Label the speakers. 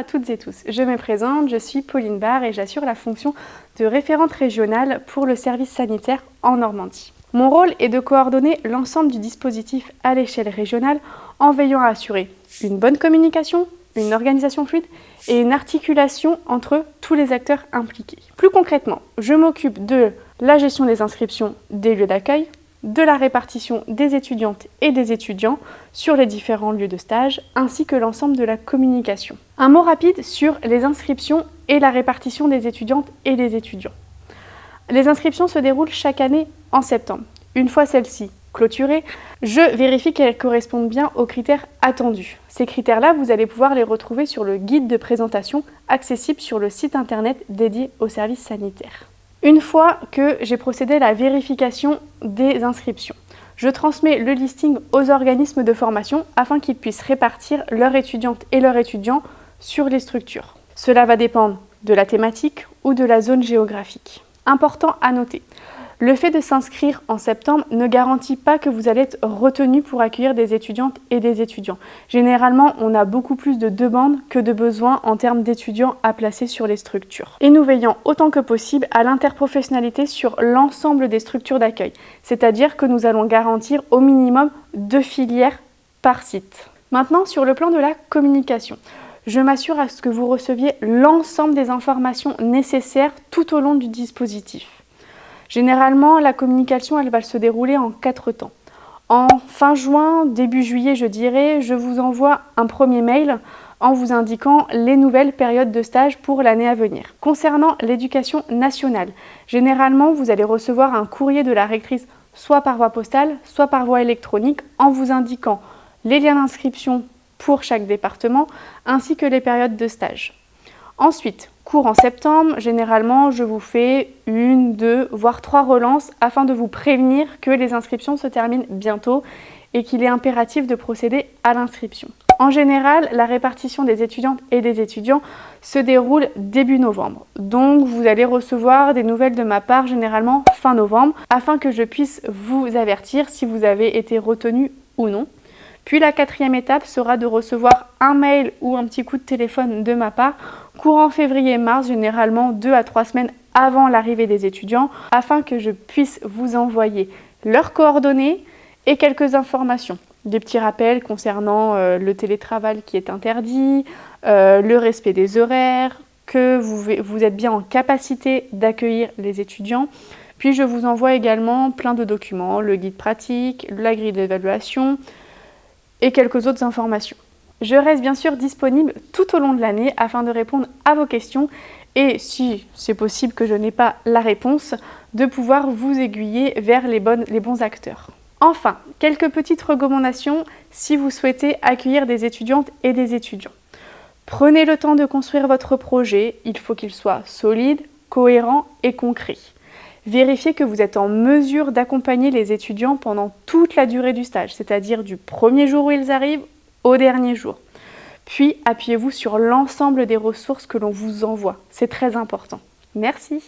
Speaker 1: à toutes et tous, je me présente, je suis Pauline Barre et j'assure la fonction de référente régionale pour le service sanitaire en Normandie. Mon rôle est de coordonner l'ensemble du dispositif à l'échelle régionale en veillant à assurer une bonne communication, une organisation fluide et une articulation entre tous les acteurs impliqués. Plus concrètement, je m'occupe de la gestion des inscriptions des lieux d'accueil, de la répartition des étudiantes et des étudiants sur les différents lieux de stage, ainsi que l'ensemble de la communication. Un mot rapide sur les inscriptions et la répartition des étudiantes et des étudiants. Les inscriptions se déroulent chaque année en septembre. Une fois celles-ci clôturées, je vérifie qu'elles correspondent bien aux critères attendus. Ces critères-là, vous allez pouvoir les retrouver sur le guide de présentation accessible sur le site internet dédié au service sanitaire. Une fois que j'ai procédé à la vérification des inscriptions, je transmets le listing aux organismes de formation afin qu'ils puissent répartir leurs étudiantes et leurs étudiants sur les structures. Cela va dépendre de la thématique ou de la zone géographique. Important à noter, le fait de s'inscrire en septembre ne garantit pas que vous allez être retenu pour accueillir des étudiantes et des étudiants. Généralement, on a beaucoup plus de demandes que de besoins en termes d'étudiants à placer sur les structures. Et nous veillons autant que possible à l'interprofessionnalité sur l'ensemble des structures d'accueil, c'est-à-dire que nous allons garantir au minimum 2 filières par site. Maintenant, sur le plan de la communication, je m'assure à ce que vous receviez l'ensemble des informations nécessaires tout au long du dispositif. Généralement, la communication, elle va se dérouler en 4 temps. En fin juin, début juillet, je dirais, je vous envoie un premier mail en vous indiquant les nouvelles périodes de stage pour l'année à venir. Concernant l'éducation nationale, généralement, vous allez recevoir un courrier de la rectrice soit par voie postale, soit par voie électronique en vous indiquant les liens d'inscription pour chaque département ainsi que les périodes de stage. Ensuite, cours en septembre, généralement je vous fais 1, 2, voire 3 relances afin de vous prévenir que les inscriptions se terminent bientôt et qu'il est impératif de procéder à l'inscription. En général, la répartition des étudiantes et des étudiants se déroule début novembre. Donc vous allez recevoir des nouvelles de ma part généralement fin novembre afin que je puisse vous avertir si vous avez été retenu ou non. Puis la 4e étape sera de recevoir un mail ou un petit coup de téléphone de ma part courant février-mars, généralement 2 à 3 semaines avant l'arrivée des étudiants, afin que je puisse vous envoyer leurs coordonnées et quelques informations. Des petits rappels concernant le télétravail qui est interdit, le respect des horaires, que vous êtes bien en capacité d'accueillir les étudiants. Puis je vous envoie également plein de documents, le guide pratique, la grille d'évaluation, et quelques autres informations. Je reste bien sûr disponible tout au long de l'année afin de répondre à vos questions et si c'est possible que je n'ai pas la réponse, de pouvoir vous aiguiller vers les bons acteurs. Enfin, quelques petites recommandations si vous souhaitez accueillir des étudiantes et des étudiants. Prenez le temps de construire votre projet, il faut qu'il soit solide, cohérent et concret. Vérifiez que vous êtes en mesure d'accompagner les étudiants pendant toute la durée du stage, c'est-à-dire du premier jour où ils arrivent au dernier jour. Puis, appuyez-vous sur l'ensemble des ressources que l'on vous envoie. C'est très important. Merci.